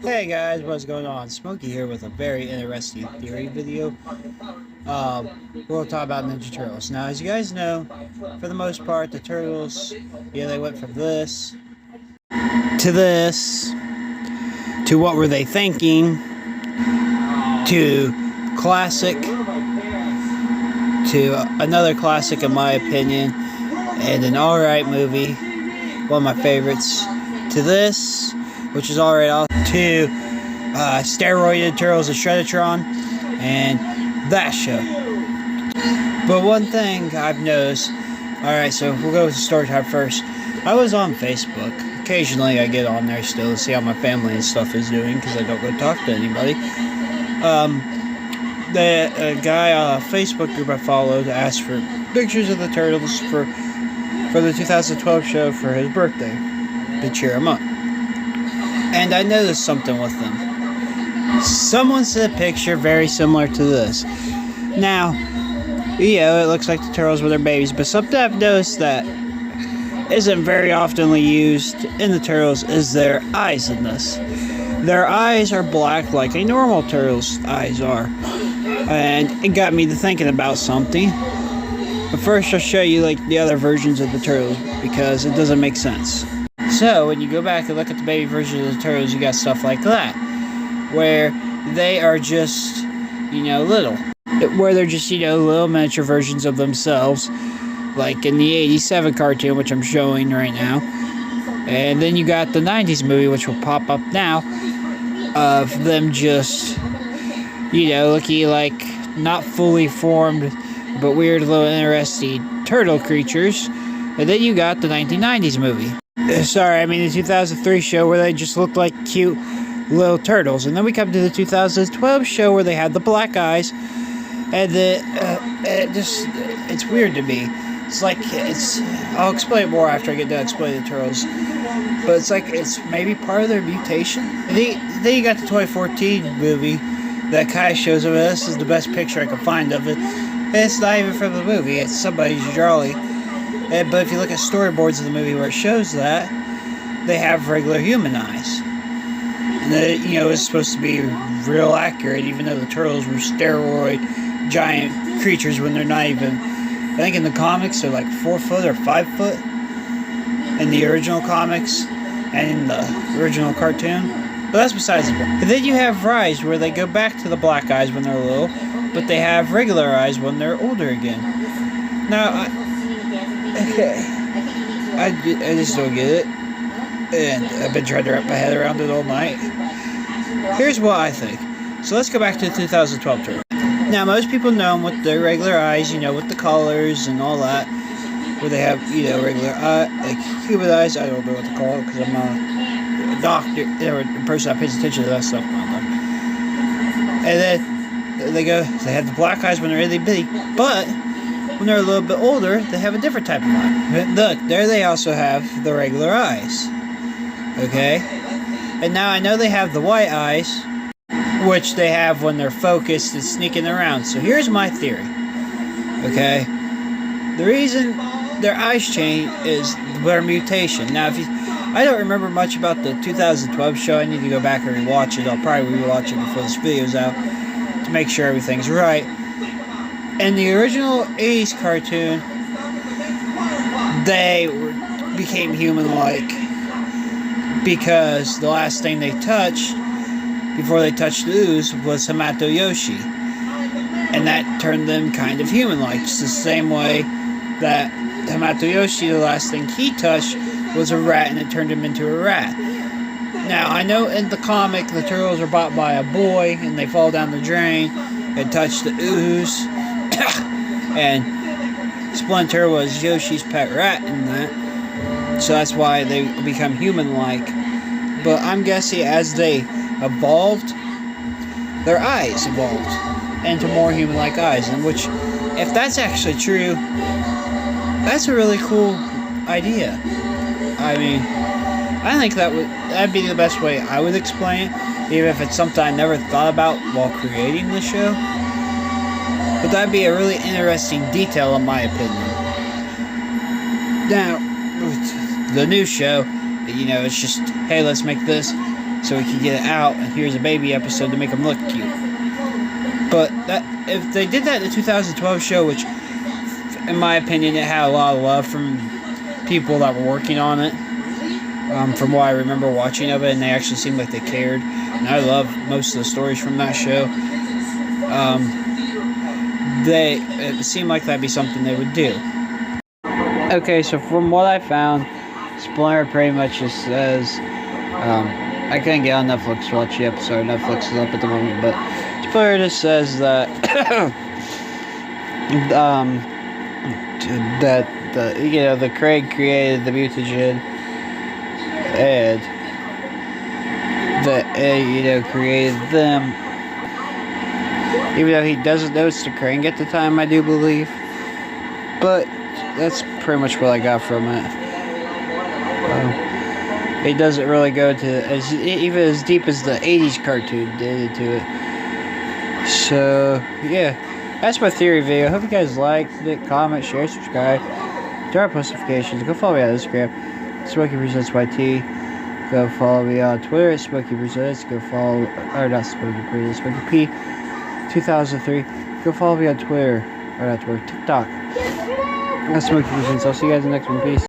Hey guys, what's going on? Smokey here with a very interesting theory video. We'll talk about Ninja Turtles. Now, as you guys know, for the most part, the Turtles, they went from this, to what were they thinking, to classic, to another classic in my opinion, and an alright movie, one of my favorites, to this, which is alright, to steroided Turtles of Shredditron, and that show. But one thing I've noticed, alright, so we'll go with the story time first. I was on Facebook. Occasionally I get on there still to see how my family and stuff is doing, because I don't go talk to anybody. The guy, Facebook group I followed, asked for pictures of the Turtles for the 2012 show for his birthday, to cheer him up. And I noticed something with them. Someone sent a picture very similar to this. Now, it looks like the Turtles were their babies, but something I've noticed that isn't very oftenly used in the Turtles is their eyes in this. Their eyes are black like a normal Turtle's eyes are. And it got me to thinking about something. But first I'll show you the other versions of the Turtles, because it doesn't make sense. So, when you go back and look at the baby version of the Turtles, you got stuff like that, where they are just, little. Where they're just, little miniature versions of themselves, like in the 87 cartoon, which I'm showing right now. And then you got the 90s movie, which will pop up now, of them just, looking like not fully formed, but weird little interesting turtle creatures. And then you got the 1990s movie. The 2003 show where they just looked like cute little turtles. And then we come to the 2012 show where they had the black eyes. And it's weird to me. I'll explain more after I get done explaining the Turtles. But it's maybe part of their mutation. And then you got the 2014 movie that kind of shows them. This is the best picture I can find of it. And it's not even from the movie, it's somebody's drawing. But if you look at storyboards of the movie where it shows that, they have regular human eyes. And it's supposed to be real accurate, even though the Turtles were steroid giant creatures when they're not even, I think in the comics they're like 4 foot or 5 foot in the original comics and in the original cartoon. But that's besides the point. And then you have Rise, where they go back to the black eyes when they're little, but they have regular eyes when they're older again. Now, I just don't get it, and I've been trying to wrap my head around it all night. Here's what I think. So let's go back to the 2012 Turtles. Now, most people know them with their regular eyes, with the colors and all that, where they have, regular like human eyes. I don't know what to call it, because I'm not a doctor or a person that pays attention to that stuff. And then they have the black eyes when they're really big, but when they're a little bit older, they have a different type of eye. Look, there they also have the regular eyes. Okay? And now I know they have the white eyes, which they have when they're focused and sneaking around. So here's my theory. Okay? The reason their eyes change is their mutation. Now, I don't remember much about the 2012 show. I need to go back and rewatch it. I'll probably rewatch it before this video's out to make sure everything's right. In the original 80s cartoon, they became human-like because the last thing they touched before they touched the ooze was Hamato Yoshi. And that turned them kind of human-like, just the same way that Hamato Yoshi, the last thing he touched was a rat, and it turned him into a rat. Now, I know in the comic, the Turtles are bought by a boy, and they fall down the drain and touch the ooze. And Splinter was Yoshi's pet rat in that, so that's why they become human-like. But I'm guessing as they evolved, their eyes evolved into more human-like eyes, and which, if that's actually true, that's a really cool idea. I think that'd be the best way I would explain it, even if it's something I never thought about while creating the show. But that'd be a really interesting detail in my opinion. Now, with the new show, it's just, hey, let's make this so he could get it out, and here's a baby episode to make him look cute. But if they did that in the 2012 show, which, in my opinion, it had a lot of love from people that were working on it, from what I remember watching of it, and they actually seemed like they cared, and I love most of the stories from that show. It seemed like that'd be something they would do. Okay, so from what I found, Splinter pretty much just says, I couldn't get on Netflix to watch the episode. Netflix is up at the moment, but Splinter just says that the Craig created the mutagen, and that created them. Even though he doesn't know it's the Krang at the time, I do believe. But that's pretty much what I got from it. It doesn't really go to even as deep as the 80s cartoon did into it. So, yeah. That's my theory video. Hope you guys liked it. Comment, share, subscribe. Turn on post notifications. Go follow me on Instagram. Smokey Presents YT. Go follow me on Twitter at Smokey Presents. Go follow, or not Smokey Presents, Smokey P 2003. Go follow me on Twitter, or not Twitter, TikTok. That's Smokey Presents. I'll see you guys in the next one. Peace.